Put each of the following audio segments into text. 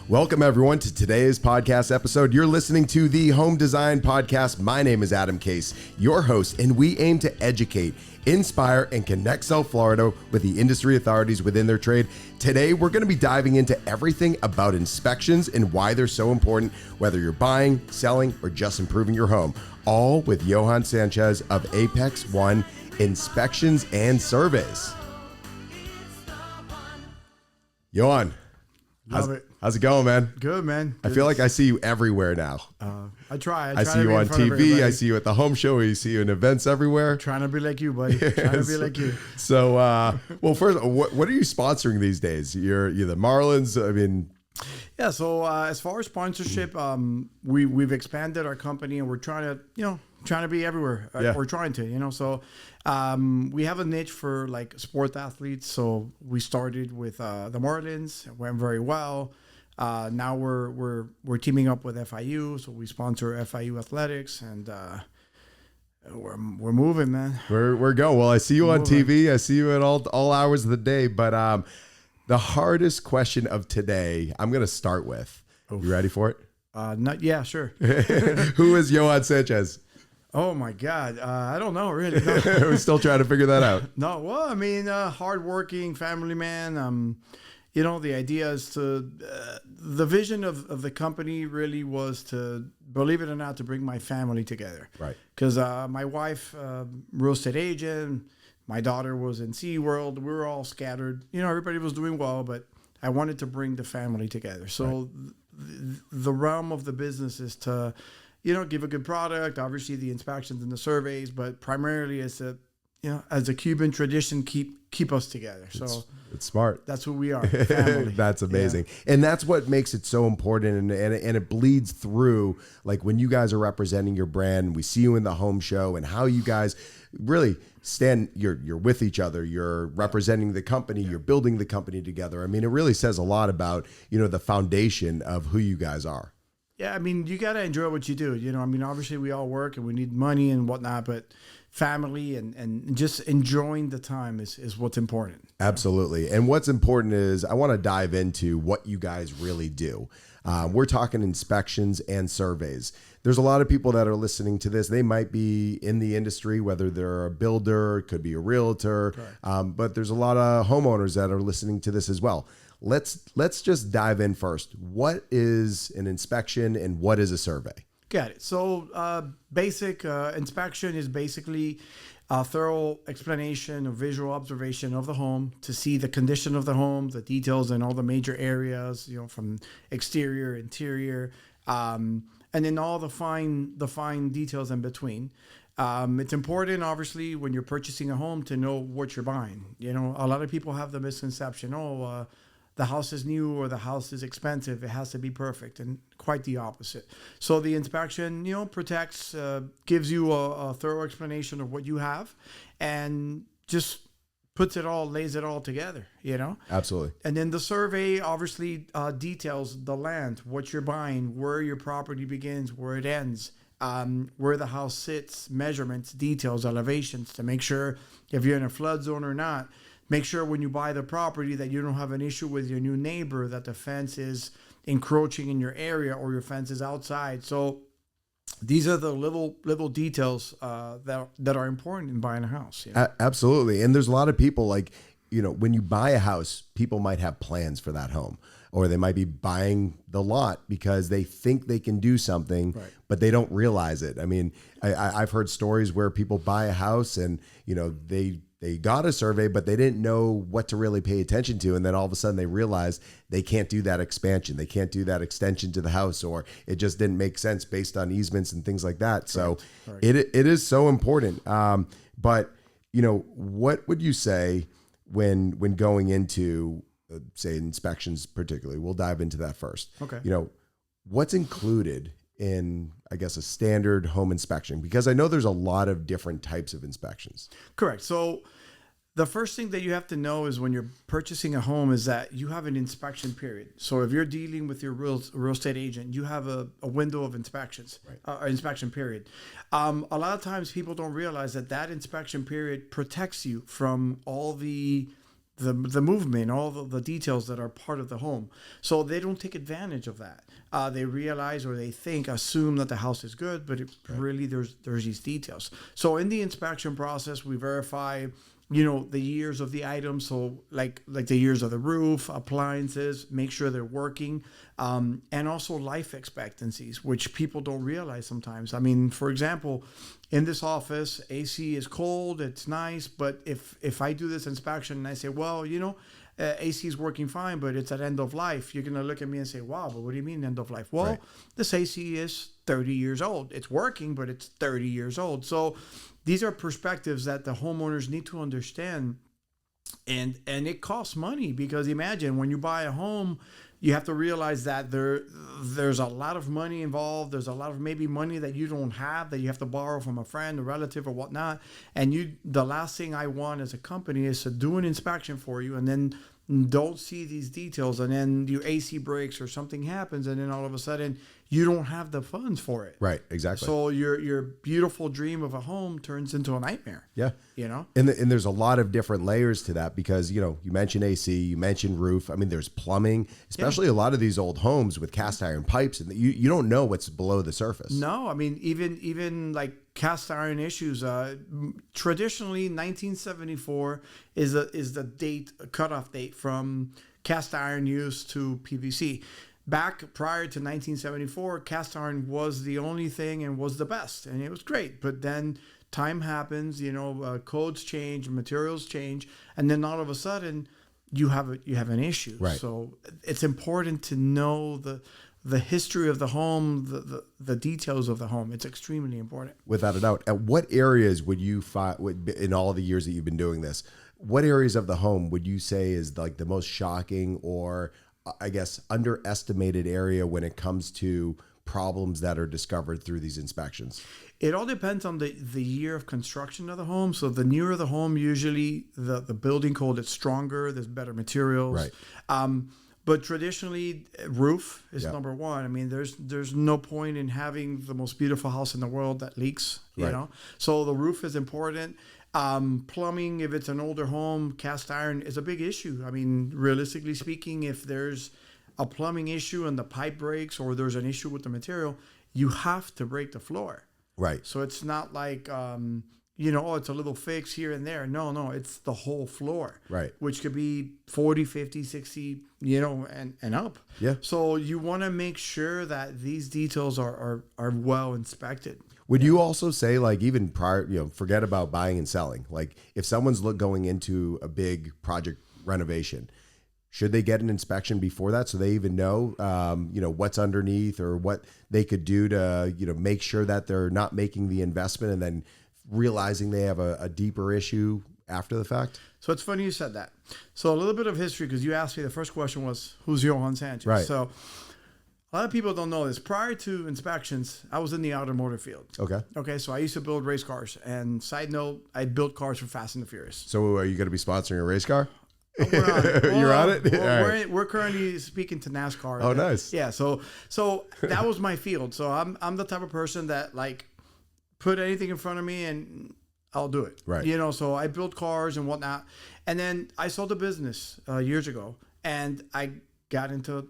Welcome, everyone, to today's podcast episode. You're listening to the Home Design Podcast. My name is Adam Case, your host, and we aim to educate, inspire, and connect South Florida with the industry authorities within their trade. Today, we're going to be diving into everything about inspections and why they're so important, whether you're buying, selling, or just improving your home. All with Yohan Sanchez of Apex One Inspections and Surveys. Yohan. How's it going, man? Good, man. Good. I feel like I see you everywhere now. I try. I see you on TV. I see you at the home show. I see you in events everywhere. Trying to be like you, buddy. Trying to be like you. So, well, first, what are you sponsoring these days? You're the Marlins. I mean, yeah. So as far as sponsorship, we've expanded our company, and we're trying to be everywhere. Yeah. We're trying to, So we have a niche for like sport athletes. So we started with the Marlins. It went very well. Now we're teaming up with FIU, so we sponsor FIU athletics, and we're moving, man. We're going. Well, I see you on TV. I see you at all hours of the day. But the hardest question of today, I'm going to start with. Oof. You ready for it? Yeah, sure. Who is Yohan Sanchez? Oh my God, I don't know really. No. We're still trying to figure that out. No, well, I mean, hardworking family man. The idea is to, the vision of the company really was to, believe it or not, to bring my family together. Right. Because my wife, real estate agent, my daughter was in SeaWorld. We were all scattered. Everybody was doing well, but I wanted to bring the family together. So the realm of the business is to, give a good product, obviously the inspections and the surveys, but primarily as a Cuban tradition, keep us together. So it's smart. That's who we are, family. That's amazing. Yeah. And that's what makes it so important. And it bleeds through, like when you guys are representing your brand, we see you in the home show and how you guys really stand, you're with each other, you're representing the company, you're building the company together. I mean, it really says a lot about, the foundation of who you guys are. Yeah, I mean, you got to enjoy what you do. Obviously we all work and we need money and whatnot, but family and just enjoying the time is what's important. Absolutely. And what's important is I want to dive into what you guys really do. We're talking inspections and surveys. There's a lot of people that are listening to this. They might be in the industry, whether they're a builder, could be a realtor, but there's a lot of homeowners that are listening to this as well. Let's just dive in first. What is an inspection and what is a survey? Got it. So basic inspection is basically a thorough explanation, a visual observation of the home to see the condition of the home, the details in all the major areas, from exterior, interior, and then all the fine details in between. It's important, obviously, when you're purchasing a home to know what you're buying. A lot of people have the misconception, the house is new or the house is expensive, it has to be perfect, and quite the opposite. So the inspection, protects, gives you a thorough explanation of what you have, and just lays it all together, Absolutely. And then the survey obviously details the land, what you're buying, where your property begins, where it ends, where the house sits, measurements, details, elevations, to make sure if you're in a flood zone or not. Make sure when you buy the property that you don't have an issue with your new neighbor, that the fence is encroaching in your area or your fence is outside. So these are the little details that are important in buying a house. Absolutely. And there's a lot of people when you buy a house, people might have plans for that home, or they might be buying the lot because they think they can do something, but they don't realize it. I mean, I've heard stories where people buy a house and, they got a survey, but they didn't know what to really pay attention to. And then all of a sudden they realized they can't do that expansion. They can't do that extension to the house, or it just didn't make sense based on easements and things like that. So it is so important. But, what would you say when going into, say, inspections particularly? We'll dive into that first. Okay. What's included in, I guess, a standard home inspection? Because I know there's a lot of different types of inspections. Correct. So the first thing that you have to know is when you're purchasing a home is that you have an inspection period. So if you're dealing with your real estate agent, you have a window of inspections, inspection period. A lot of times people don't realize that inspection period protects you from all the the movement, all the details that are part of the home. So they don't take advantage of that. They realize or they assume that the house is good, but really there's these details. So in the inspection process, we verify, the years of the items. So like the years of the roof, appliances, make sure they're working, and also life expectancies, which people don't realize sometimes. I mean, for example, in this office, AC is cold, it's nice, but if I do this inspection and I say, well, AC is working fine, but it's at end of life, you're going to look at me and say, wow, but what do you mean end of life? Well, this AC is 30 years old. It's working, but it's 30 years old. So these are perspectives that the homeowners need to understand. And it costs money, because imagine when you buy a home, you have to realize that there's a lot of money involved. There's a lot of maybe money that you don't have, that you have to borrow from a friend, a relative, or whatnot. And the last thing I want as a company is to do an inspection for you and then don't see these details, and then your AC breaks or something happens, and then all of a sudden you don't have the funds for it. Right, exactly. So your beautiful dream of a home turns into a nightmare. Yeah. And there's a lot of different layers to that, because, you mentioned AC, you mentioned roof. I mean, there's plumbing, especially a lot of these old homes with cast iron pipes, and you don't know what's below the surface. No, I mean, even like cast iron issues. Traditionally, 1974 is the cutoff date from cast iron use to PVC. Back prior to 1974, cast iron was the only thing and was the best, and it was great. But then time happens, codes change, materials change, and then all of a sudden you have an issue. Right. So it's important to know the history of the home, the details of the home. It's extremely important. Without a doubt. At what areas would you find, in all the years that you've been doing this, what areas of the home would you say is like the most shocking or, I guess, underestimated area when it comes to problems that are discovered through these inspections? It all depends on the year of construction of the home. So the newer the home, usually the building code is stronger, there's better materials. Right. But traditionally, roof is number one. I mean, there's no point in having the most beautiful house in the world that leaks, you know? So the roof is important. Plumbing, if it's an older home, cast iron is a big issue. I mean, realistically speaking, if there's a plumbing issue and the pipe breaks, or there's an issue with the material, you have to break the floor. Right. So it's not like, it's a little fix here and there. No, it's the whole floor. Right. Which could be 40, 50, 60, and up. Yeah. So you want to make sure that these details are well inspected. Would you also say, like, even prior, forget about buying and selling, like if someone's going into a big project renovation, should they get an inspection before that, so they even know, what's underneath, or what they could do to, make sure that they're not making the investment and then realizing they have a deeper issue after the fact? So it's funny you said that. So a little bit of history, because you asked me, the first question was, who's Yohan Sanchez? Right. So a lot of people don't know this. Prior to inspections, I was in the automotive field. Okay. So I used to build race cars. And side note, I built cars for Fast and the Furious. So are you going to be sponsoring a race car? We're on it. You're on it? We're currently speaking to NASCAR. Oh, nice. Yeah. So that was my field. So I'm the type of person that, like, put anything in front of me and I'll do it. Right. So I built cars and whatnot. And then I sold a business years ago, and I got into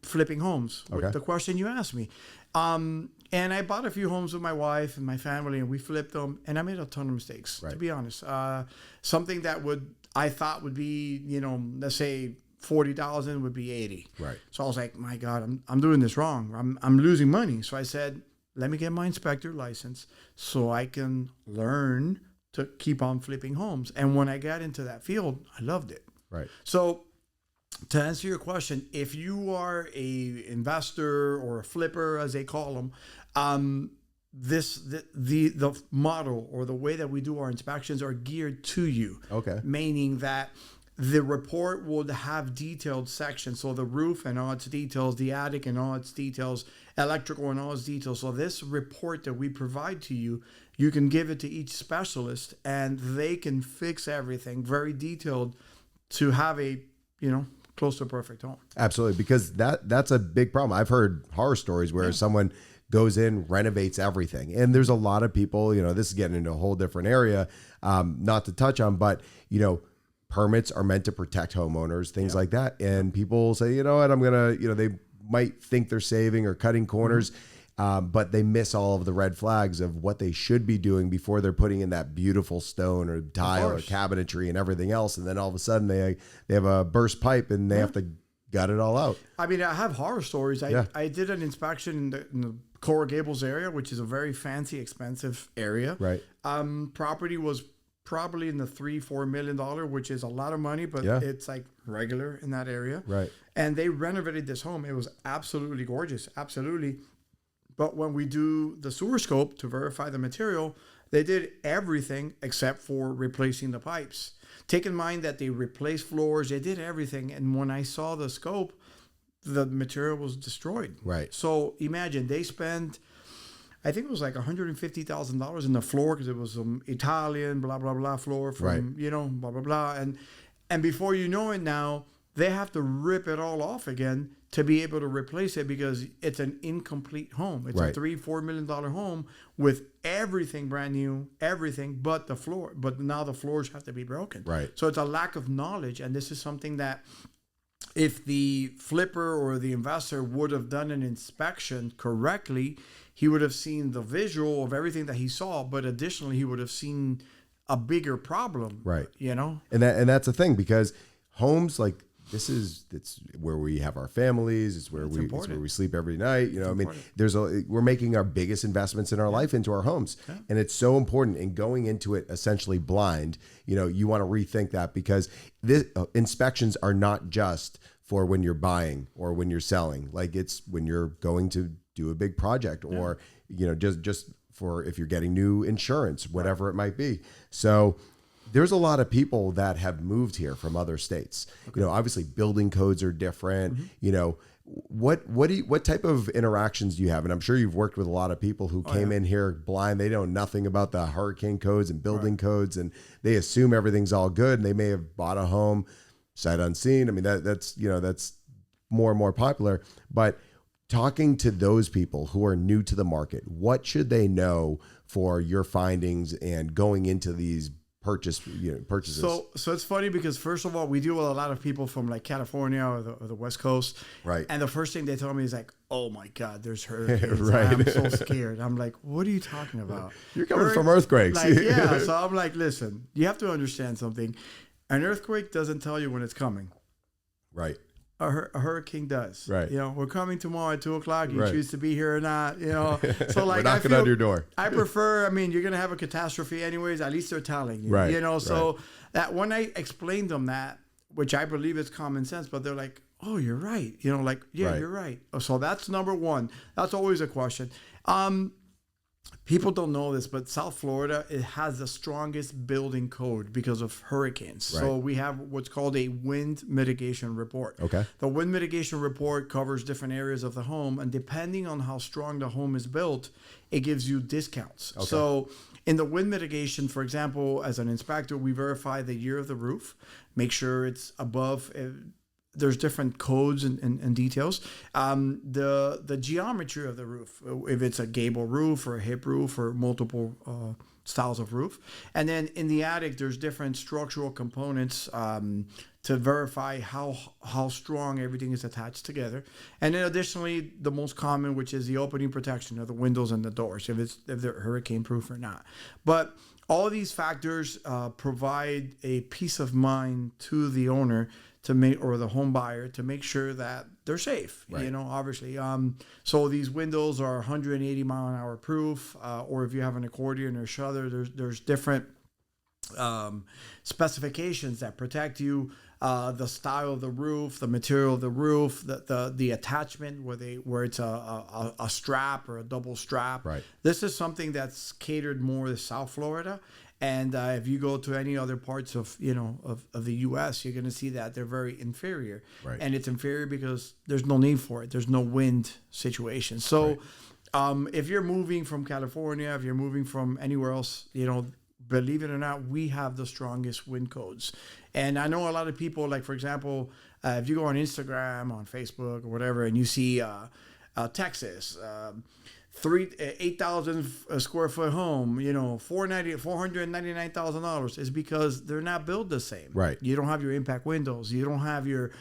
flipping homes. Okay. The question you asked me. And I bought a few homes with my wife and my family, and we flipped them, and I made a ton of mistakes, to be honest. Something that I thought would be, let's say $40,000 would be $80,000. Right. So I was like, my God, I'm doing this wrong. I'm losing money. So I said, let me get my inspector license so I can learn to keep on flipping homes. And when I got into that field, I loved it. Right. So to answer your question, if you are a investor or a flipper, as they call them, the model or the way that we do our inspections are geared to you. Okay. Meaning that the report will have detailed sections. So the roof and all its details, the attic and all its details, electrical and all its details. So this report that we provide to you, you can give it to each specialist, and they can fix everything very detailed to have a, close to a perfect home. Absolutely. Because that's a big problem. I've heard horror stories where someone goes in, renovates everything. And there's a lot of people, this is getting into a whole different area, not to touch on, but, permits are meant to protect homeowners, things like that. And people say, you know what, I'm going to, they might think they're saving or cutting corners, but they miss all of the red flags of what they should be doing before they're putting in that beautiful stone or tile or cabinetry and everything else. And then all of a sudden they have a burst pipe and they have to gut it all out. I mean, I have horror stories. I did an inspection in the Coral Gables area, which is a very fancy, expensive area. Right. Property was probably in the $3-4 million, which is a lot of money, but it's like regular in that area. Right. And they renovated this home. It was absolutely gorgeous. Absolutely. But when we do the sewer scope to verify the material, they did everything except for replacing the pipes. Take in mind that they replaced floors, they did everything. And when I saw the scope, the material was destroyed. Right. So imagine they spent, I think it was like $150,000 in the floor because it was some Italian, blah, blah, blah floor from, blah, blah, blah. And before you know it now, they have to rip it all off again to be able to replace it because it's an incomplete home. It's a $3-4 million home with everything brand new, everything but the floor. But now the floors have to be broken. Right. So it's a lack of knowledge. And this is something that if the flipper or the investor would have done an inspection correctly, he would have seen the visual of everything that he saw. But additionally, he would have seen a bigger problem. Right. And that's the thing, because homes like, it's where we have our families. It's where we sleep every night. We're making our biggest investments in our life into our homes. Yeah. And it's so important. And going into it essentially blind, you want to rethink that, because inspections are not just for when you're buying or when you're selling. Like, it's when you're going to do a big project or, just for if you're getting new insurance, whatever it might be. So there's a lot of people that have moved here from other states. Okay. Obviously building codes are different. Mm-hmm. What type of interactions do you have? And I'm sure you've worked with a lot of people who came in here blind. They know nothing about the hurricane codes and building codes, and they assume everything's all good. And they may have bought a home sight unseen. I mean, that's more and more popular. But talking to those people who are new to the market, what should they know for your findings and going into these purchases? So it's funny because, first of all, we deal with a lot of people from like California or the West Coast. Right. And the first thing they tell me is like, oh my God, there's hurricanes. Right. I'm so scared. I'm like, what are you talking about? You're coming from earthquakes. So I'm like, listen, you have to understand something. An earthquake doesn't tell you when it's coming. Right. A hurricane does. Right. We're coming tomorrow at 2:00. You choose to be here or not. So like, we're knocking on your door. I prefer. I mean, you're gonna have a catastrophe anyways. At least they're telling you. Right. So that when I explained them that, which I believe is common sense, but they're like, oh, you're right. You're right. So that's number one. That's always a question. People don't know this, but South Florida, it has the strongest building code because of hurricanes. Right. So we have what's called a wind mitigation report. Okay. The wind mitigation report covers different areas of the home, and depending on how strong the home is built, it gives you discounts. Okay. So in the wind mitigation, for example, as an inspector, we verify the year of the roof, make sure it's above. There's different codes and details. The geometry of the roof, if it's a gable roof or a hip roof or multiple styles of roof. And then in the attic, there's different structural components to verify how strong everything is attached together. And then additionally, the most common, which is the opening protection of the windows and the doors, if they're hurricane proof or not. But all of these factors provide a peace of mind to the owner or the home buyer to make sure that they're safe, obviously. So these windows are 180 mile an hour proof, or if you have an accordion or shutter, there's different specifications that protect you. The style of the roof, the material of the roof, the attachment where it's a strap or a double strap. Right. This is something that's catered more to South Florida. And if you go to any other parts of the U.S., you're going to see that they're very inferior. Right. And it's inferior because there's no need for it. There's no wind situation. So if you're moving from California, if you're moving from anywhere else, believe it or not, we have the strongest wind codes. And I know a lot of people, like, for example, if you go on Instagram, on Facebook or whatever, and you see Texas, 8,000 square foot home, $499,000 is because they're not built the same. Right. You don't have your impact windows. You don't have your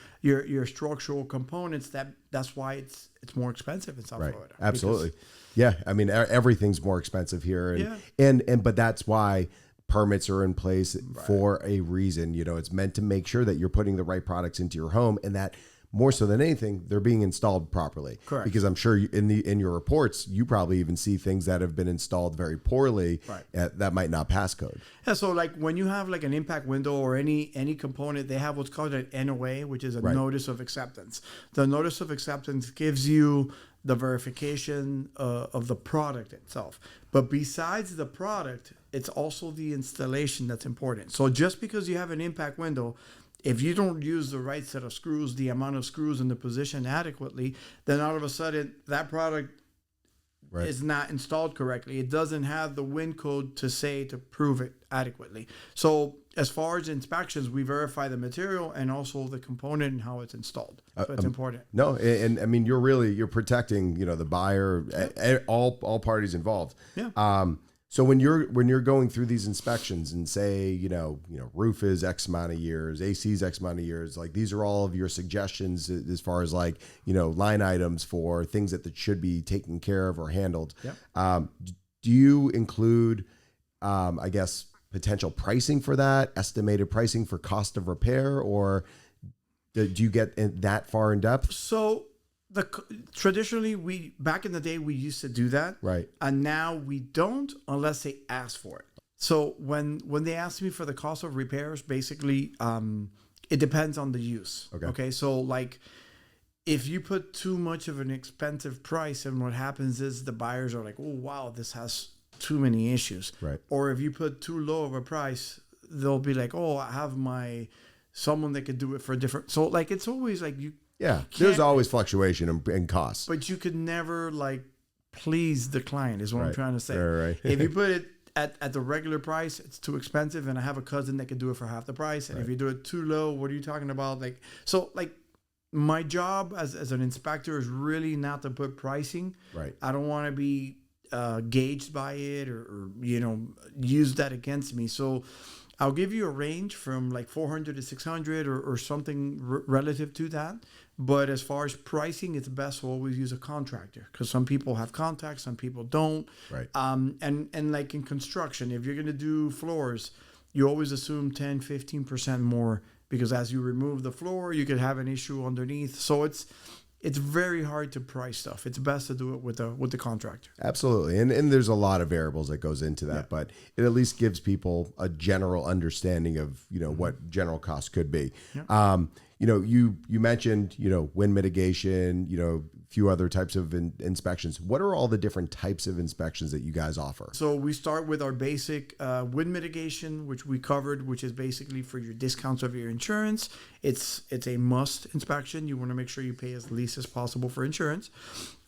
structural components. That's why it's more expensive in South Florida. Absolutely. Yeah. I mean, everything's more expensive here. But that's why permits are in place for a reason. It's meant to make sure that you're putting the right products into your home, and that more so than anything, they're being installed properly. Correct. Because I'm sure in your reports, you probably even see things that have been installed very poorly that might not pass code. Yeah. So like when you have like an impact window or any component, they have what's called an NOA, which is a notice of acceptance. The notice of acceptance gives you the verification of the product itself. But besides the product, it's also the installation that's important. So just because you have an impact window, if you don't use the right set of screws, the amount of screws in the position adequately, then all of a sudden that product is not installed correctly. It doesn't have the WIN code to prove it adequately. So as far as inspections, we verify the material and also the component and how it's installed. So it's important. No, and I mean, you're protecting, the buyer, all parties involved. Yeah. So when you're going through these inspections and say, roof is X amount of years, AC is X amount of years, like these are all of your suggestions as far as like, line items for things that should be taken care of or handled. Yep. Do you include, I guess, potential pricing for that, estimated pricing for cost of repair, or do you get that far in depth? So traditionally, back in the day, we used to do that. Right. And now we don't unless they ask for it. So when they ask me for the cost of repairs, basically, it depends on the use. Okay. So like if you put too much of an expensive price, and what happens is the buyers are like, oh, wow, this has too many issues. Right. Or if you put too low of a price, they'll be like, oh, I have someone that could do it for a different. So like, it's always like there's always fluctuation in costs. But you could never like please the client is what I'm trying to say. Right. If you put it at the regular price, it's too expensive, and I have a cousin that could do it for half the price. And if you do it too low, what are you talking about? Like, so like my job as an inspector is really not to put pricing. Right. I don't want to be gauged by it or use that against me. So I'll give you a range from like 400 to 600 or something relative to that. But as far as pricing, it's best to always use a contractor, because some people have contacts, some people don't. Right. And like in construction, if you're going to do floors, you always assume 10, 15% more, because as you remove the floor, you could have an issue underneath. So it's very hard to price stuff. It's best to do it with the contractor. Absolutely. And there's a lot of variables that goes into that, but it at least gives people a general understanding of, what general costs could be. Yeah. You mentioned, wind mitigation, a few other types of inspections. What are all the different types of inspections that you guys offer? So we start with our basic wind mitigation, which we covered, which is basically for your discounts of your insurance. It's a must inspection. You want to make sure you pay as least as possible for insurance.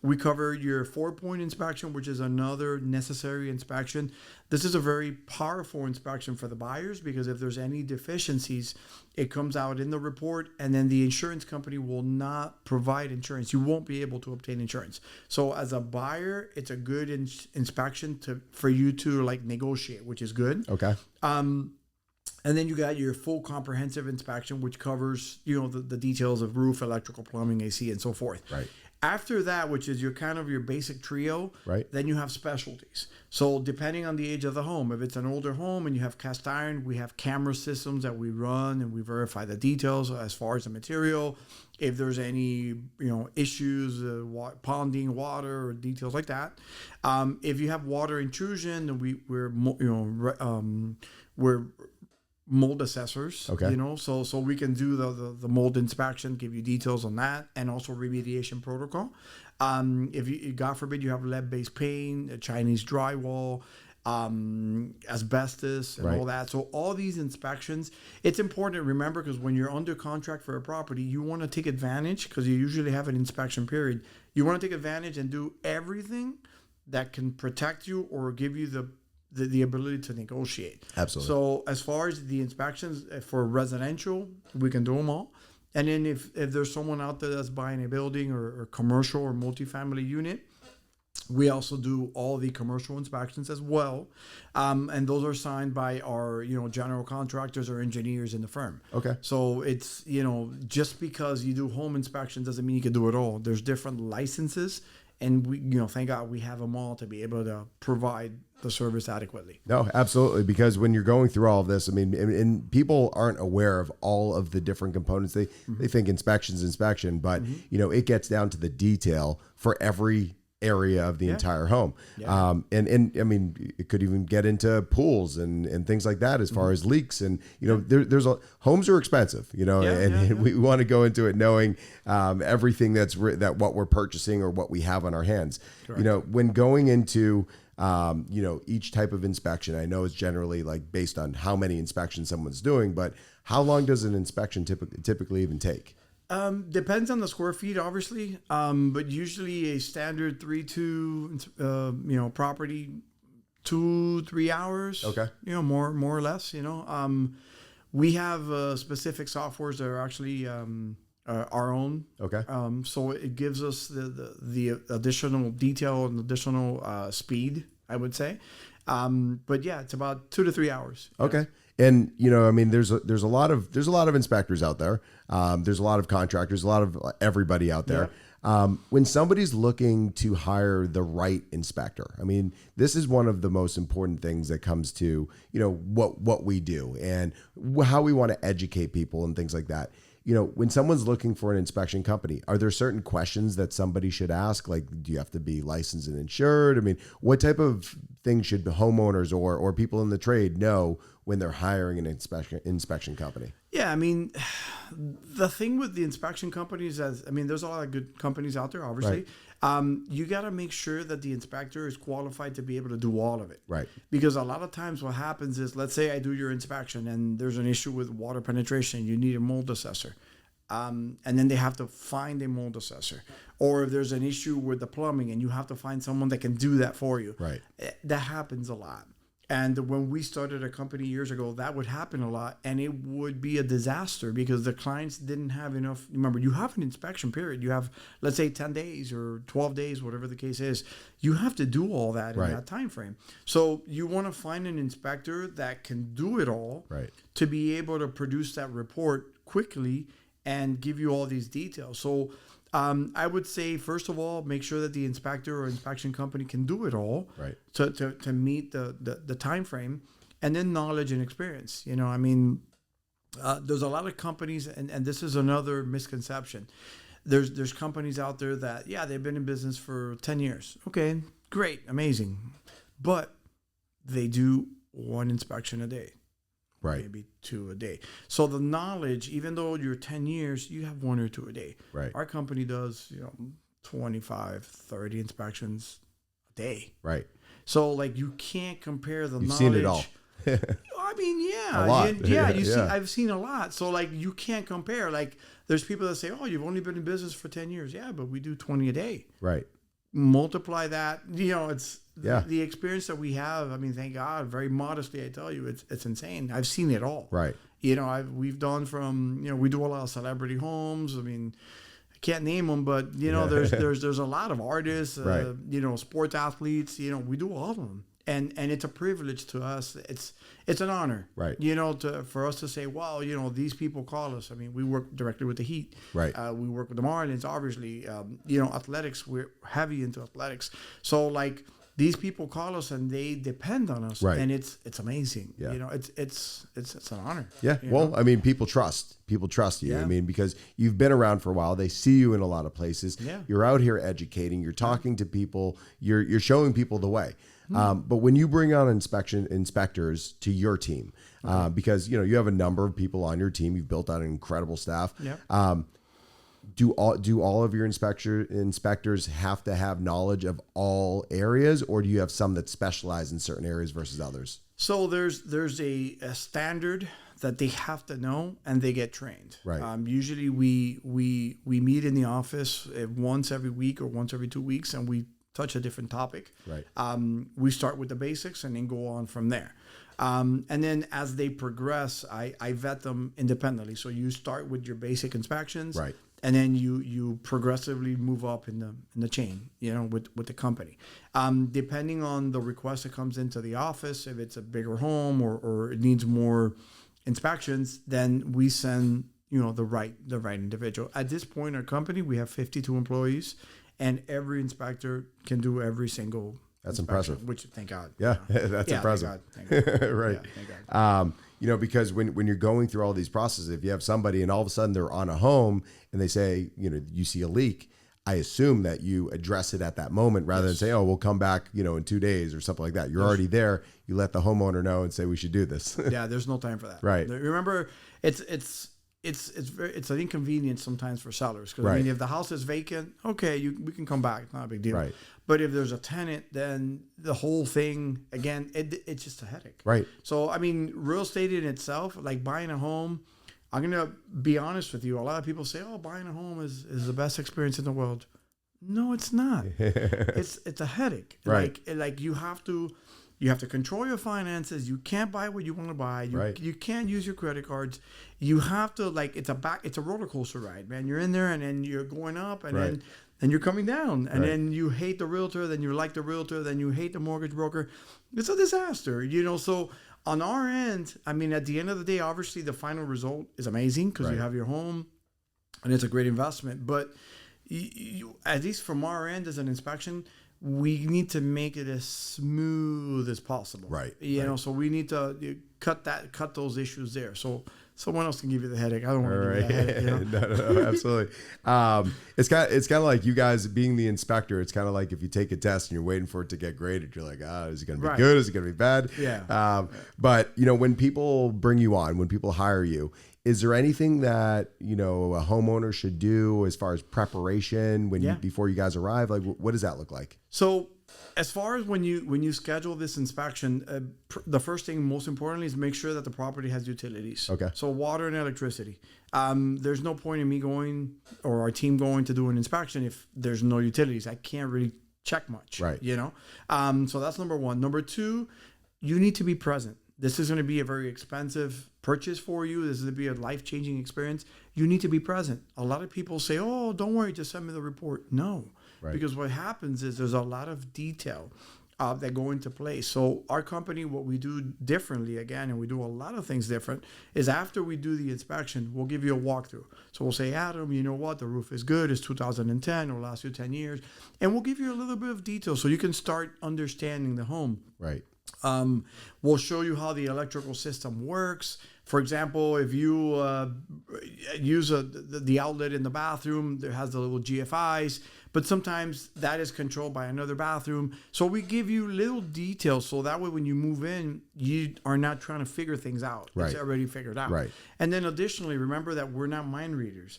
We cover your 4-point inspection, which is another necessary inspection. This is a very powerful inspection for the buyers, because if there's any deficiencies, it comes out in the report, and then the insurance company will not provide insurance. You won't be able to obtain insurance. So as a buyer, it's a good inspection for you to like negotiate, which is good. Okay. And then you got your full comprehensive inspection, which covers, the details of roof, electrical, plumbing, AC, and so forth. Right. After that, which is your basic trio, right, then you have specialties. So depending on the age of the home, if it's an older home and you have cast iron, we have camera systems that we run and we verify the details as far as the material. If there's any issues, ponding water or details like that. If you have water intrusion, then we're mold assessors. Okay. So we can do the mold inspection, give you details on that, and also remediation protocol. If you, God forbid, you have lead-based paint, Chinese drywall, asbestos, and all that. So all these inspections, it's important to remember, because when you're under contract for a property, you want to take advantage, because you usually have an inspection period. You want to take advantage and do everything that can protect you or give you the ability to negotiate. Absolutely. So as far as the inspections for residential, we can do them all. And then if there's someone out there that's buying a building or commercial or multifamily unit, We also do all the commercial inspections as well, and those are signed by our general contractors or engineers in the firm. Okay. So it's just because you do home inspection doesn't mean you can do it all. There's different licenses, and we thank God we have them all to be able to provide the service adequately. No, absolutely. Because when you're going through all of this, I mean, and people aren't aware of all of the different components. They think inspection, but it gets down to the detail for every area of the entire home. Yeah. And I mean, it could even get into pools and things like that as far as leaks. And, there's homes are expensive, we want to go into it knowing everything that what we're purchasing or what we have on our hands. Correct. When going into, each type of inspection, I know it's generally like based on how many inspections someone's doing, but how long does an inspection typically even take? Depends on the square feet, obviously. But usually a standard 3-2, property, 2-3 hours. Okay. More or less. We have specific softwares that are actually our own. Okay. So it gives us the additional detail and additional speed, I would say. But yeah, it's about 2 to 3 hours. Okay. And I mean, there's a lot of inspectors out there. There's a lot of contractors, a lot of everybody out there. Yeah. When somebody's looking to hire the right inspector, I mean, this is one of the most important things that comes to what we do and how we want to educate people and things like that. When someone's looking for an inspection company, are there certain questions that somebody should ask? Like, do you have to be licensed and insured? I mean, what type of things should homeowners or people in the trade know when they're hiring an inspection company? Yeah, I mean, the thing with the inspection companies there's a lot of good companies out there, obviously. Right. You got to make sure that the inspector is qualified to be able to do all of it. Right. Because a lot of times what happens is, let's say I do your inspection and there's an issue with water penetration. You need a mold assessor. And then they have to find a mold assessor. Or if there's an issue with the plumbing and you have to find someone that can do that for you. Right. That happens a lot. And when we started a company years ago, that would happen a lot, and it would be a disaster because the clients didn't have enough. Remember, you have an inspection period. You have, let's say, 10 days or 12 days, whatever the case is. You have to do all that in that time frame. So you want to find an inspector that can do it all to be able to produce that report quickly and give you all these details. So I would say, first of all, make sure that the inspector or inspection company can do it all to meet the time frame, and then knowledge and experience. There's a lot of companies, and this is another misconception. There's companies out there that, they've been in business for 10 years. Okay, great, amazing. But they do one inspection a day. Right. Maybe 2 a day. So the knowledge, even though you're 10 years, you have 1 or 2 a day. Right. Our company does, 25, 30 inspections a day. Right. So you can't compare the knowledge. You've seen it all. I mean, yeah. A lot. Yeah, I've seen a lot. So you can't compare. There's people that say, oh, you've only been in business for 10 years. Yeah, but we do 20 a day. Right. Multiply that, it's the experience that we have. I mean, thank God, very modestly, I tell you, it's insane. I've seen it all. Right. We've done from, we do a lot of celebrity homes. I mean, I can't name them, but there's a lot of artists, sports athletes, we do all of them. And it's a privilege to us. It's an honor, right? For us to say, well, these people call us. I mean, we work directly with the Heat, right? We work with the Marlins, obviously. Athletics, we're heavy into athletics. So these people call us and they depend on us, right? And it's amazing. Yeah. It's an honor. Yeah. Well, I mean, people trust you. Yeah. I mean, because you've been around for a while, they see you in a lot of places. Yeah. You're out here educating. You're talking to people. You're showing people the way. But when you bring on inspectors to your team, because you have a number of people on your team, you've built out an incredible staff. Yeah. Do all of your inspectors have to have knowledge of all areas, or do you have some that specialize in certain areas versus others? So there's a standard that they have to know, and they get trained. Right. Usually we meet in the office once every week or once every 2 weeks, and we touch a different topic. Right. We start with the basics and then go on from there. And then as they progress, I vet them independently. So you start with your basic inspections. Right. and then you progressively move up in the chain, with the company. Depending on the request that comes into the office, if it's a bigger home or it needs more inspections, then we send the right individual. At this point in our company, we have 52 employees, and every inspector can do every single. That's impressive. Which, thank God. Yeah, that's impressive. Thank God. Right. Yeah, thank God. Because when you're going through all these processes, if you have somebody and all of a sudden they're on a home and they say, you see a leak, I assume that you address it at that moment rather than say, oh, we'll come back, in 2 days or something like that. You're already there. You let the homeowner know and say, we should do this. Yeah, there's no time for that. Right. Remember, it's an inconvenience sometimes for sellers. Because right. I mean, if the house is vacant, okay, we can come back. It's not a big deal. Right. But if there's a tenant, then the whole thing, again, it's just a headache. Right. So, I mean, real estate in itself, like buying a home, I'm going to be honest with you. A lot of people say, oh, buying a home is the best experience in the world. No, it's not. It's a headache. Right. Like you have to control your finances. You can't buy what you want to buy. You can't use your credit cards. You have to, it's a roller coaster ride, man. You're in there and then you're going up and then you're coming down, and then you hate the realtor, then you like the realtor, then you hate the mortgage broker. It's a disaster, So on our end, I mean, at the end of the day, obviously the final result is amazing because you have your home, and it's a great investment. But at least from our end as an inspection, we need to make it as smooth as possible. Right. So we need to cut those issues there. So someone else can give you the headache. I don't want to give you the headache. No, absolutely. It's kind of like you guys being the inspector. It's kind of like if you take a test and you're waiting for it to get graded, you're like, is it going to be good? Is it going to be bad? Yeah. But when people bring you on, when people hire you, is there anything that a homeowner should do as far as preparation before you guys arrive? Like, what does that look like? So, as far as when you schedule this inspection, the first thing, most importantly, is make sure that the property has utilities. Okay. So water and electricity. There's no point in me going or our team going to do an inspection if there's no utilities. I can't really check much. Right. So that's number one. Number two, you need to be present. This is going to be a very expensive purchase for you. This is going to be a life-changing experience. You need to be present. A lot of people say, oh, don't worry, just send me the report. No, because what happens is there's a lot of detail that go into place. So our company, what we do differently, again, and we do a lot of things different, is after we do the inspection, we'll give you a walkthrough. So we'll say, Adam, you know what? The roof is good. It's 2010. It'll last you 10 years. And we'll give you a little bit of detail so you can start understanding the home. Right. We'll show you how the electrical system works. For example, if you use the outlet in the bathroom, there has the little GFIs, but sometimes that is controlled by another bathroom. So we give you little details so that way when you move in, you are not trying to figure things out. Right. It's already figured out. Right. And then additionally, remember that we're not mind readers.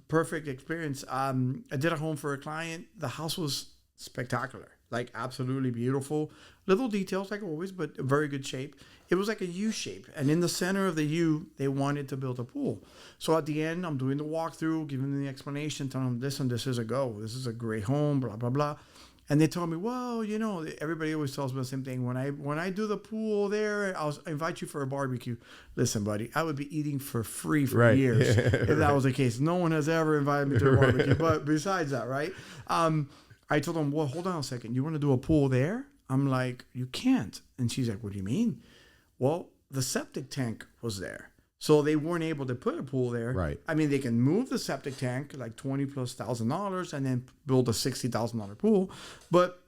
Perfect experience. I did a home for a client. The house was spectacular. Like absolutely beautiful. Little details like always, but very good shape. It was like a U shape. And in the center of the U, they wanted to build a pool. So at the end, I'm doing the walkthrough, giving them the explanation, telling them this is a go. This is a great home, blah, blah, blah. And they told me, well, everybody always tells me the same thing. When I do the pool there, I invite you for a barbecue. Listen, buddy, I would be eating for free for years if that was the case. No one has ever invited me to a barbecue. But besides that, right? I told them, well, hold on a second. You want to do a pool there? I'm like, you can't. And she's like, what do you mean? Well, the septic tank was there. So they weren't able to put a pool there. Right. I mean, they can move the septic tank like $20,000+ and then build a $60,000 pool. But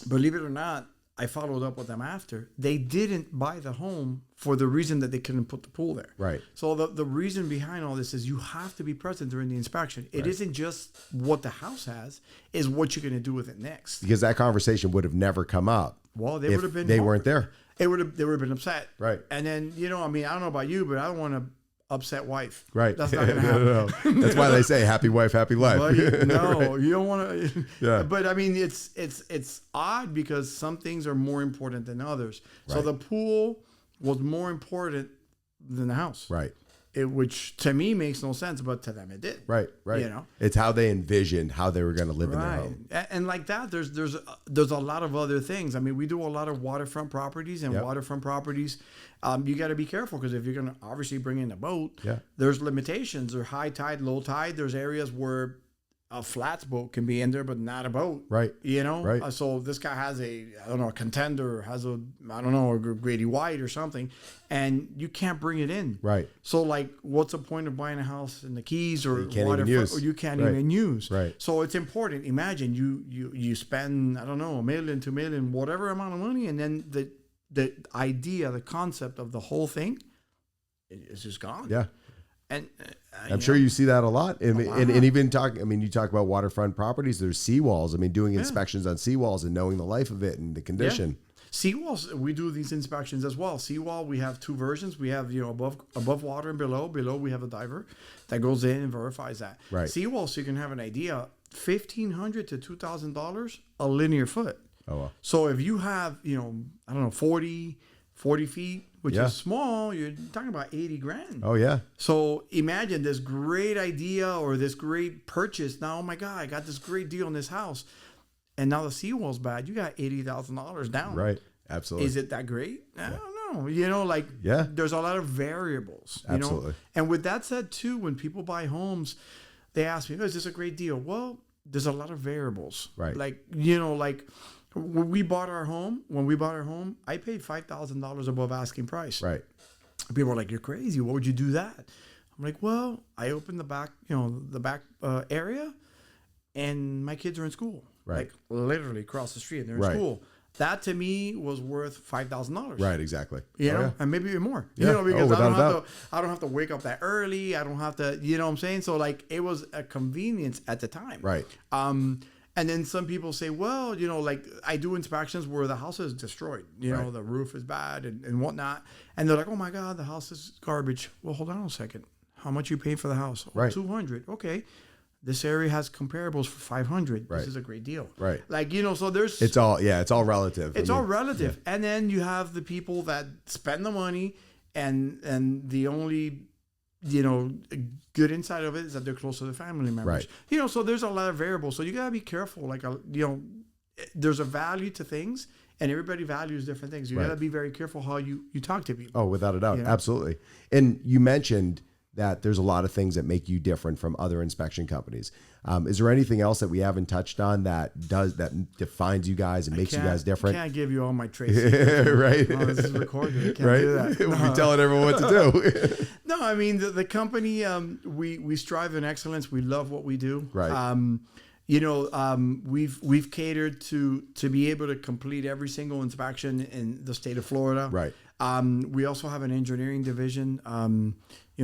believe it or not, I followed up with them after. They didn't buy the home for the reason that they couldn't put the pool there. Right. So the reason behind all this is you have to be present during the inspection. It isn't just what the house has, is what you're going to do with it next. Because that conversation would have never come up. Well, they would have been. They weren't there. They would have been upset. Right. And then, I don't know about you, but I don't want to upset wife. Right. That's not going to happen. No. That's why they say happy wife, happy life. But no, right. You don't want to. Yeah. But I mean, it's odd because some things are more important than others. Right. So the pool was more important than the house. Right. which to me makes no sense, but to them it did. Right. You know, it's how they envisioned how they were going to live in their home. And like that, there's a lot of other things. I mean, we do a lot of waterfront properties, and waterfront properties, you got to be careful, because if you're going to obviously bring in a boat, there's limitations. There's high tide, low tide. There's areas where a flats boat can be in there, but not a boat. Right. You know? Right. So this guy has a contender, has a Grady White or something, and you can't bring it in. Right. So like, what's the point of buying a house in the Keys or waterfront, or you can't even use? Right. So it's important. Imagine you spend, $1 million, $2 million, whatever amount of money, and then the idea, the concept of the whole thing is just gone. Yeah. And I'm sure you see that a lot. And even you talk about waterfront properties, there's seawalls. I mean, doing inspections on seawalls and knowing the life of it and the condition. Seawalls, we do these inspections as well. Seawall, we have two versions. We have, above water and below. Below, we have a diver that goes in and verifies that. Right. Seawall, so you can have an idea, $1,500 to $2,000 a linear foot. Oh, wow. So if you have, 40 feet, which is small, you're talking about 80 grand. Oh, yeah. So imagine this great idea or this great purchase. Now, oh my God, I got this great deal on this house. And now the seawall's bad. You got $80,000 down. Right. Absolutely. Is it that great? I don't know. There's a lot of variables. Absolutely. And with that said, too, when people buy homes, they ask me, is this a great deal? Well, there's a lot of variables. Right. When we bought our home, I paid $5,000 above asking price. Right. People are like, you're crazy. What would you do that? I'm like, well, I opened the back area, and my kids are in school. Right. Like literally across the street, and they're in school. That to me was worth $5,000. Right, exactly. And maybe even more. Yeah. Because I don't have to wake up that early. I don't have to, you know what I'm saying? So like, it was a convenience at the time. Right. And then some people say, well, I do inspections where the house is destroyed. The roof is bad and whatnot. And they're like, oh my God, the house is garbage. Well, hold on a second. How much you paid for the house? Oh, right. $200. Okay. This area has comparables for $500. Right. This is a great deal. Right. So there's... It's all relative. All relative. Yeah. And then you have the people that spend the money and the only... good inside of it is that they're close to the family members. Right. So there's a lot of variables. So you gotta be careful. There's a value to things, and everybody values different things. You gotta be very careful how you talk to people. Oh, without a doubt, absolutely. And you mentioned that there's a lot of things that make you different from other inspection companies. Is there anything else that we haven't touched on that defines you guys and makes you guys different? I can't give you all my traits. Right. No, this is recorded. I can't do that. We'll be telling everyone what to do. No, I mean, the company, we strive in excellence. We love what we do. Right. We've catered to be able to complete every single inspection in the state of Florida. Right. We also have an engineering division.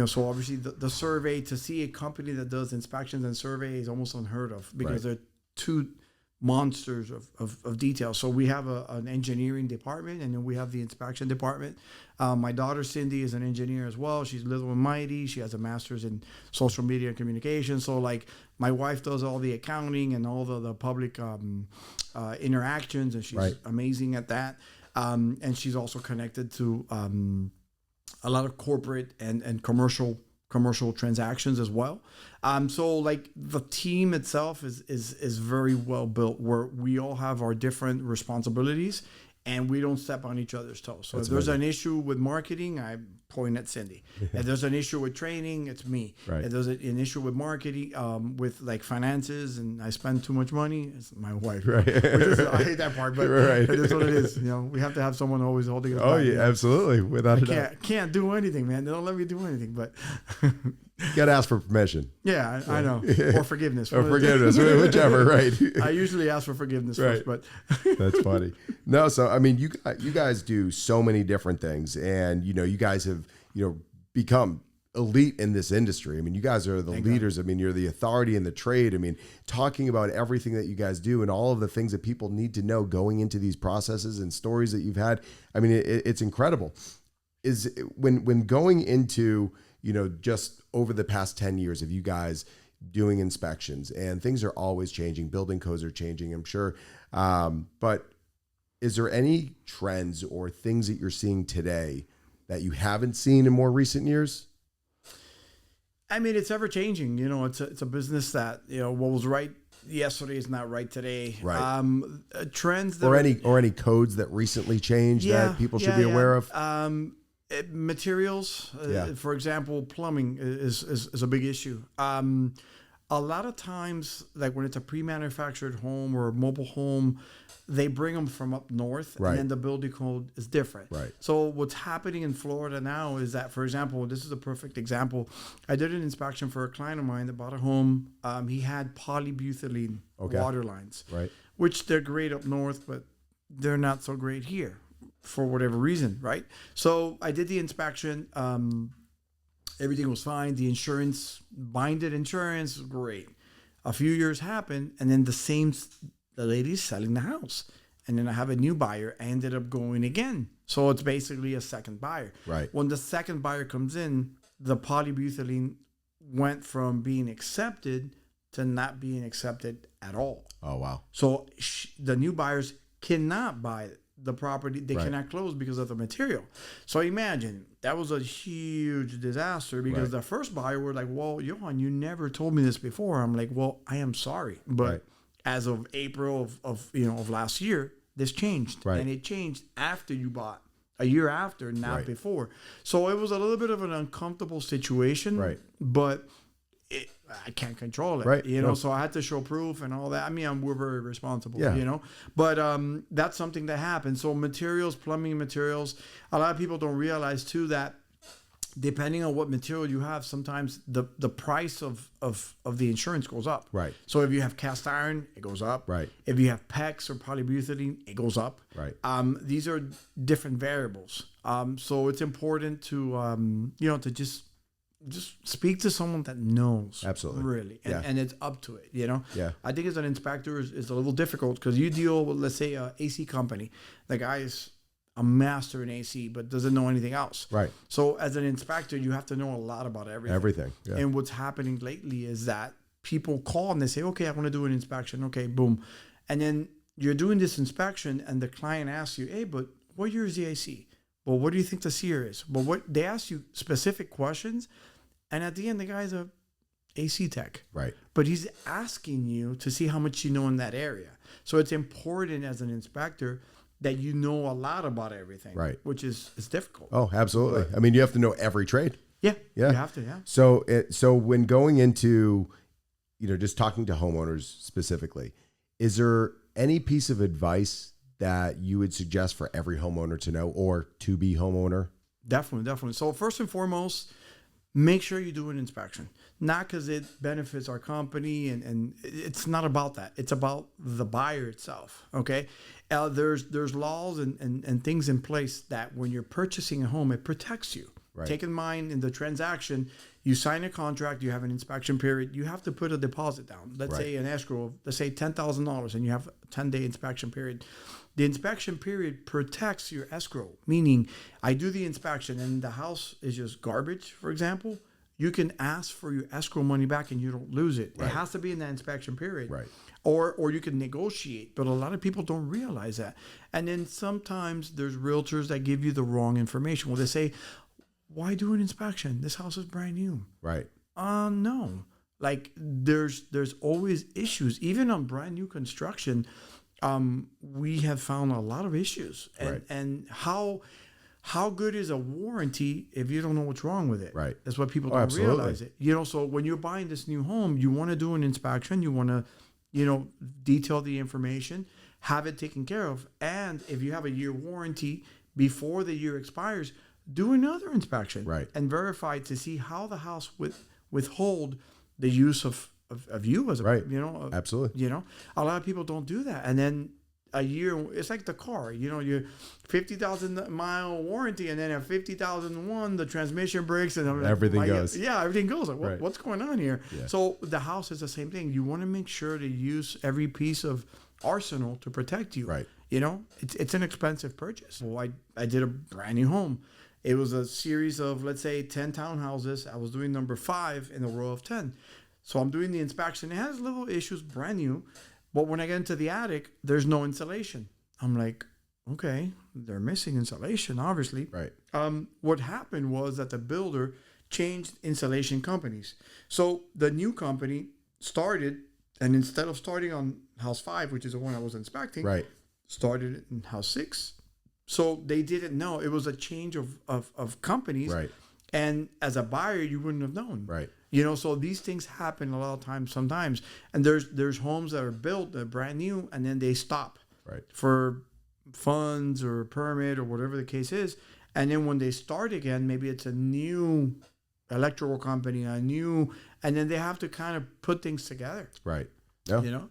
So obviously the survey, to see a company that does inspections and survey is almost unheard of, because they're two monsters of detail. So we have an engineering department, and then we have the inspection department. My daughter Cindy is an engineer as well. She's Little and Mighty. She has a master's in social media and communication. So like, my wife does all the accounting and all the public interactions, and she's amazing at that. And she's also connected to a lot of corporate and commercial transactions as well. So like, the team itself is very well built, where we all have our different responsibilities, and we don't step on each other's toes. So if there's an issue with marketing, I point at Cindy. If there's an issue with training, it's me. Right. If there's an issue with marketing, with like finances, and I spend too much money, it's my wife. Right. I hate that part, but it is what it is. We have to have someone always holding us back. Oh yeah, absolutely, without a doubt. Can't do anything, man. They don't let me do anything, but. You got to ask for permission. Yeah, I know. Or forgiveness. Whichever, right. I usually ask for forgiveness first, but. That's funny. No, so, I mean, you guys do so many different things, and, you guys have, become elite in this industry. I mean, you guys are the leaders. I mean, you're the authority in the trade. I mean, talking about everything that you guys do and all of the things that people need to know going into these processes and stories that you've had. I mean, it's incredible. Is when going into, just over the past 10 years of you guys doing inspections, and things are always changing, building codes are changing, I'm sure. But is there any trends or things that you're seeing today that you haven't seen in more recent years? I mean, it's ever changing. You know, it's a business that, you know, what was right yesterday is not right today. Right. Trends that Or any codes that recently changed that people should be aware of. Materials, for example, plumbing is a big issue. A lot of times, like when it's a pre-manufactured home or a mobile home, they bring them from up north, Right. and then the building code is different. Right. So what's happening in Florida now is that, for example, this is a perfect example. I did an inspection for a client of mine that bought a home. He had polybutylene water lines, Right. which they're great up north, but they're not so great here for whatever reason, right? So I did the inspection. Everything was fine. The insurance, binded insurance, great. A few years happened, and then the lady's selling the house. And then I have a new buyer. I ended up going again. So it's basically a second buyer. Right. When the second buyer comes in, the polybutylene went from being accepted to not being accepted at all. Oh, wow. So the new buyers cannot buy the property. They cannot close because of the material. So imagine, that was a huge disaster because the first buyer were like, well, Yohan, you never told me this before. I'm like, well, I am sorry. But as of April of last year, this changed. Right. And it changed after you bought. A year after, not before. So it was a little bit of an uncomfortable situation. Right. But I can't control it, right? You know, so I had to show proof and all that. I mean, we're very responsible, Yeah. you know. But that's something that happens. So materials, plumbing materials. A lot of people don't realize too that depending on what material you have, sometimes the price of the insurance goes up. Right. So if you have cast iron, it goes up. Right. If you have PEX or polybutylene, it goes up. Right. These are different variables. So it's important to to just speak to someone that knows. Absolutely. Really. And it's up to it, you know? Yeah. I think as an inspector is a little difficult because you deal with, let's say, a AC company. The guy is a master in AC but doesn't know anything else. Right. So as an inspector, you have to know a lot about everything. Everything. Yeah. And what's happening lately is that people call and they say, okay, I want to do an inspection. Okay, boom. And then you're doing this inspection and the client asks you, hey, but what year is the AC? Well, what do you think the SEER is? Well, what they ask you specific questions. And at the end, the guy's a AC tech. Right. But he's asking you to see how much you know in that area. So it's important as an inspector that you know a lot about everything. Right. Which is difficult. Oh, absolutely. I mean, you have to know every trade. Yeah. Yeah. You have to, yeah. So when going into, just talking to homeowners specifically, is there any piece of advice that you would suggest for every homeowner to know or to be homeowner? Definitely. So first and foremost, make sure you do an inspection. Not because it benefits our company, and it's not about that. It's about the buyer itself, okay? There's laws and things in place that when you're purchasing a home, it protects you. Right. Take in mind, in the transaction, you sign a contract, you have an inspection period, you have to put a deposit down. Let's say an escrow of, let's say $10,000, and you have a 10-day inspection period. The inspection period protects your escrow, meaning I do the inspection and the house is just garbage, for example, you can ask for your escrow money back and you don't lose it. Right. It has to be in that inspection period. Right. Or you can negotiate, but a lot of people don't realize that. And then sometimes there's realtors that give you the wrong information. Well, they say, why do an inspection? This house is brand new. Right. No. Like there's always issues. Even on brand new construction, we have found a lot of issues. And how good is a warranty if you don't know what's wrong with it? Right. That's what people don't realize it. So when you're buying this new home, you want to do an inspection, you want to, detail the information, have it taken care of. And if you have a year warranty before the year expires, do another inspection. Right. And verify to see how the house withhold the use of you as a, absolutely. A lot of people don't do that. And then a year, it's like the car, you're 50,000 mile warranty, and then at 50,001, the transmission breaks and everything goes. Yeah, everything goes. Like, what's going on here? Yeah. So the house is the same thing. You want to make sure to use every piece of arsenal to protect you. Right. It's an expensive purchase. Well, I did a brand new home. It was a series of, let's say, 10 townhouses. I was doing number 5 in a row of 10. So I'm doing the inspection. It has little issues, brand new. But when I get into the attic, there's no insulation. I'm like, okay, they're missing insulation, obviously. Right. What happened was that the builder changed installation companies. So the new company started, and instead of starting on house 5, which is the one I was inspecting, Right. started in house 6. So they didn't know. It was a change of companies. Right. And as a buyer, you wouldn't have known. Right. So these things happen a lot of times sometimes. And there's homes that are built, they're brand new, and then they stop Right. for funds or permit or whatever the case is. And then when they start again, maybe it's a new electrical company, and then they have to kind of put things together. Right. Yeah.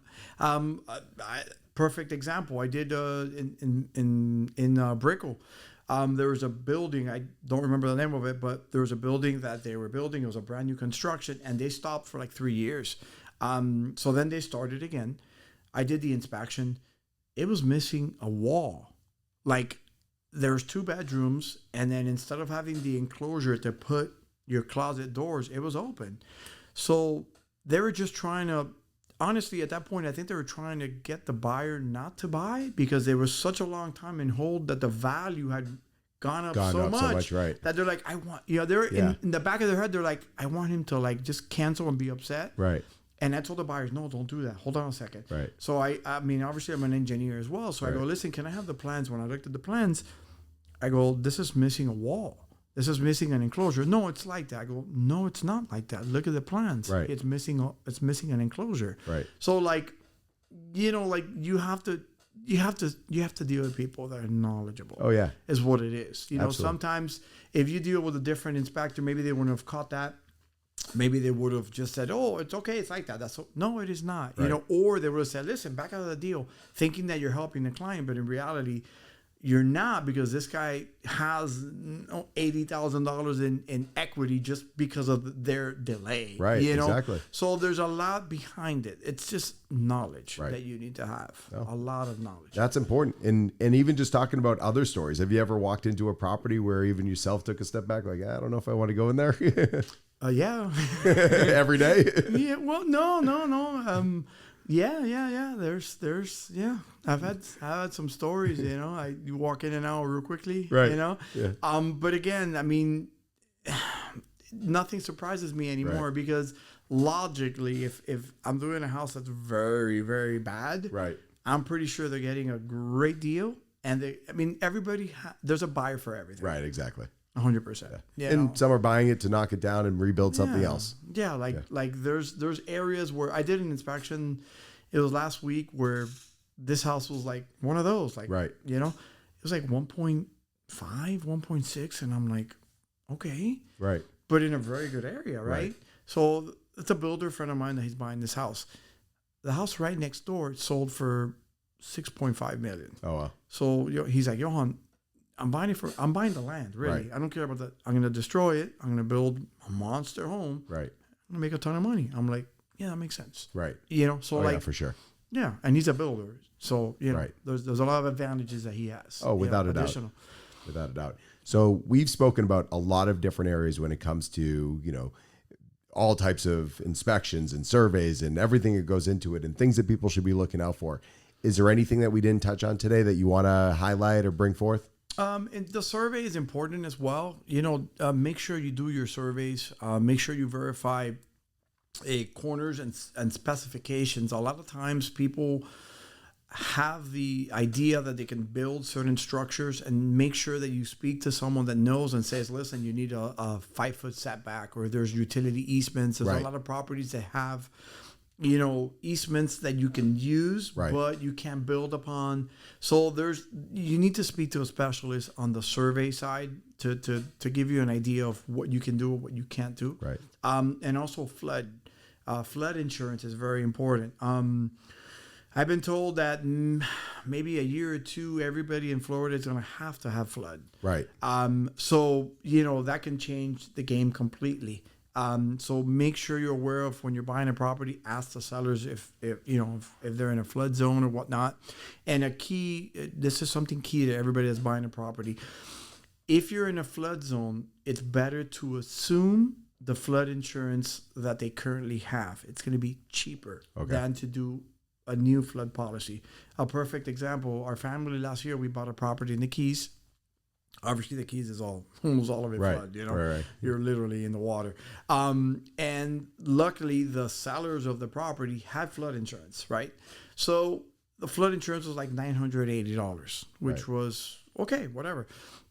Perfect example. I did in Brickell. There was a building, I don't remember the name of it, but there was a building that they were building. It was a brand new construction, and they stopped for like 3 years. So then they started again. I did the inspection. It was missing a wall. Like, there's 2 bedrooms, and then instead of having the enclosure to put your closet doors, it was open. So they were just trying to, honestly, at that point, I think they were trying to get the buyer not to buy, because there was such a long time in hold that the value had gone up so much, right? That they're like, I want, they're in the back of their head, they're like, I want him to like just cancel and be upset. Right. And I told the buyers, no, don't do that. Hold on a second. Right. So I mean, obviously I'm an engineer as well. So I go, listen, can I have the plans? When I looked at the plans, I go, this is missing a wall. This is missing an enclosure. No, it's like that. I go, no, it's not like that. Look at the plans. Right. It's missing an enclosure. Right. So like, like you have to deal with people that are knowledgeable. Oh yeah. Is what it is. Absolutely. Sometimes if you deal with a different inspector, maybe they wouldn't have caught that. Maybe they would have just said, "Oh, it's okay. It's like that." No, it is not. Right. Or they would have said, "Listen, back out of the deal," thinking that you're helping the client, but in reality, you're not, because this guy has $80,000 in equity just because of their delay. Right. Exactly. So there's a lot behind it. It's just knowledge Right. that you need to have. Oh. A lot of knowledge. That's important. And even just talking about other stories, have you ever walked into a property where even yourself took a step back, like, I don't know if I want to go in there? Yeah. Every day? Yeah. Well, no. Yeah. There's I've had some stories, you walk in and out real quickly, Right. Yeah. But again, I mean, nothing surprises me anymore, Right. because logically, if I'm doing a house that's very, very bad, Right. I'm pretty sure they're getting a great deal. And everybody, there's a buyer for everything. Right. Exactly. 100%. Yeah. And some are buying it to knock it down and rebuild something else. Yeah, like there's areas where I did an inspection. It was last week where this house was like one of those, like, Right. it was like 1.5, 1.6, and I'm like, okay, Right. but in a very good area, right? Right. So it's a builder friend of mine that he's buying this house. The house right next door sold for $6.5 million. Oh wow. So he's like, Yohan, I'm buying the land, really. Right. I don't care about that. I'm going to destroy it. I'm going to build a monster home. Right. I'm going to make a ton of money. I'm like, yeah, that makes sense. Right. So Yeah, for sure. yeah. And he's a builder. So, Right. there's a lot of advantages that he has. Oh, without a doubt. additional. Without a doubt. So we've spoken about a lot of different areas when it comes to, all types of inspections and surveys and everything that goes into it and things that people should be looking out for. Is there anything that we didn't touch on today that you want to highlight or bring forth? And the survey is important as well. Make sure you do your surveys. Make sure you verify corners and specifications. A lot of times people have the idea that they can build certain structures, and make sure that you speak to someone that knows and says, listen, you need a 5-foot setback, or there's utility easements. There's Right. a lot of properties that have easements that you can use, Right. but you can't build upon. So you need to speak to a specialist on the survey side to give you an idea of what you can do and what you can't do. Right. And also flood insurance is very important. I've been told that maybe a year or two, everybody in Florida is going to have flood. Right. So that can change the game completely. So make sure you're aware of when you're buying a property. Ask the sellers if they're in a flood zone or whatnot. And this is something key to everybody that's buying a property. If you're in a flood zone, it's better to assume the flood insurance that they currently have. It's going to be cheaper than to do a new flood policy. A perfect example: our family last year, we bought a property in the Keys. Obviously, the Keys is almost all of it Right. flood. You know, Right. you're literally in the water. And luckily, the sellers of the property had flood insurance, right? So the flood insurance was like $980, which was okay, whatever.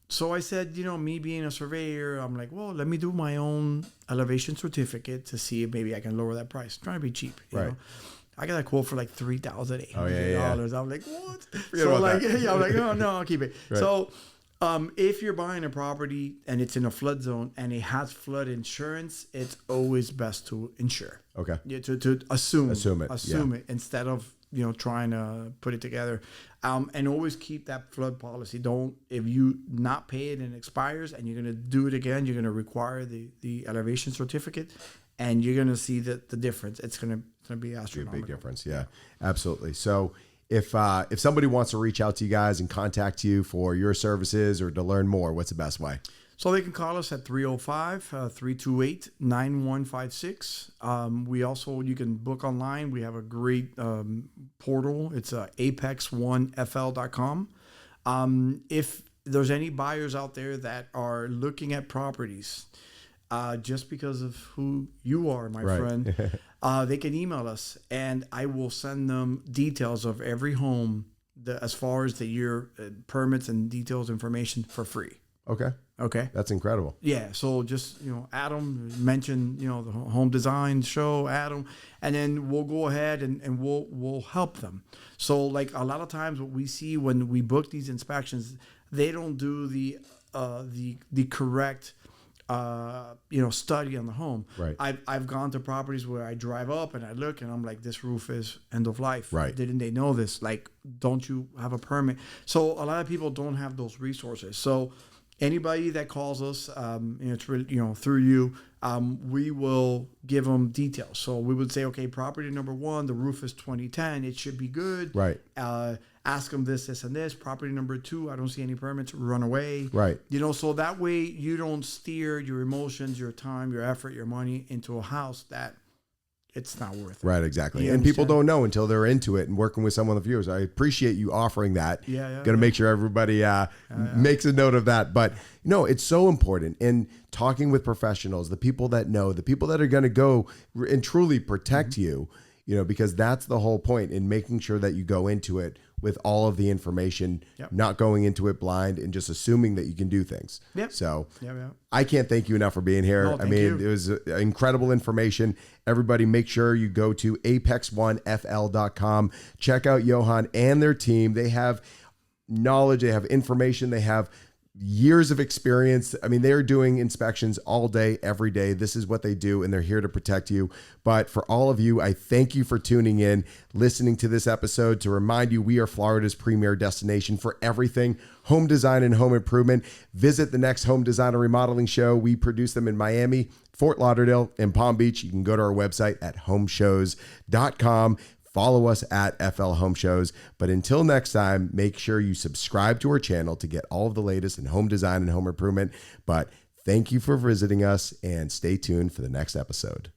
So I said, me being a surveyor, I'm like, well, let me do my own elevation certificate to see if maybe I can lower that price. I'm trying to be cheap, you know. I got a quote for like $3,800. I'm like, what? I'm like, oh no, I'll keep it. Right. So if you're buying a property and it's in a flood zone and it has flood insurance, it's always best to insure. Okay. Yeah, to assume it instead of trying to put it together, and always keep that flood policy. Don't, if you not pay it and it expires and you're gonna do it again, you're gonna require the elevation certificate, and you're gonna see the difference. It's gonna be astronomical. A big difference. Yeah, absolutely. So if somebody wants to reach out to you guys and contact you for your services or to learn more, what's the best way? So they can call us at 305-328-9156. You can book online. We have a great portal. It's apex1fl.com. If there's any buyers out there that are looking at properties, just because of who you are, my friend, they can email us, and I will send them details of every home, as far as the year permits and details information for free. Okay. That's incredible. Yeah. So just, Adam mentioned, the home design show, Adam, and then we'll go ahead and we'll help them. So like a lot of times what we see when we book these inspections, they don't do the correct, study on the home. Right. I've gone to properties where I drive up and I look and I'm like, this roof is end of life. Right. Didn't they know this? Like, don't you have a permit? So a lot of people don't have those resources. So anybody that calls us, it's really, through you, we will give them details. So we would say, okay, property number 1, the roof is 2010, it should be good. Right. Ask them this, and this. Property number 2, I don't see any permits, run away. Right. So that way you don't steer your emotions, your time, your effort, your money into a house that it's not worth it. Right, exactly. And people don't know until they're into it and working with some of the viewers. I appreciate you offering that. Going to make sure everybody makes a note of that. But, it's so important. And talking with professionals, the people that know, the people that are going to go and truly protect you, because that's the whole point, in making sure that you go into it with all of the information, not going into it blind and just assuming that you can do things. So I can't thank you enough for being here. No, it was incredible information. Everybody make sure you go to apex1fl.com. Check out Yohan and their team. They have knowledge, they have information, they have years of experience. They're doing inspections all day, every day. This is what they do, and they're here to protect you. But for all of you, I thank you for tuning in, listening to this episode. To remind you, we are Florida's premier destination for everything home design and home improvement. Visit the next home design and remodeling show. We produce them in Miami, Fort Lauderdale, and Palm Beach. You can go to our website at homeshows.com. Follow us at FL Home Shows. But until next time, make sure you subscribe to our channel to get all of the latest in home design and home improvement. But thank you for visiting us, and stay tuned for the next episode.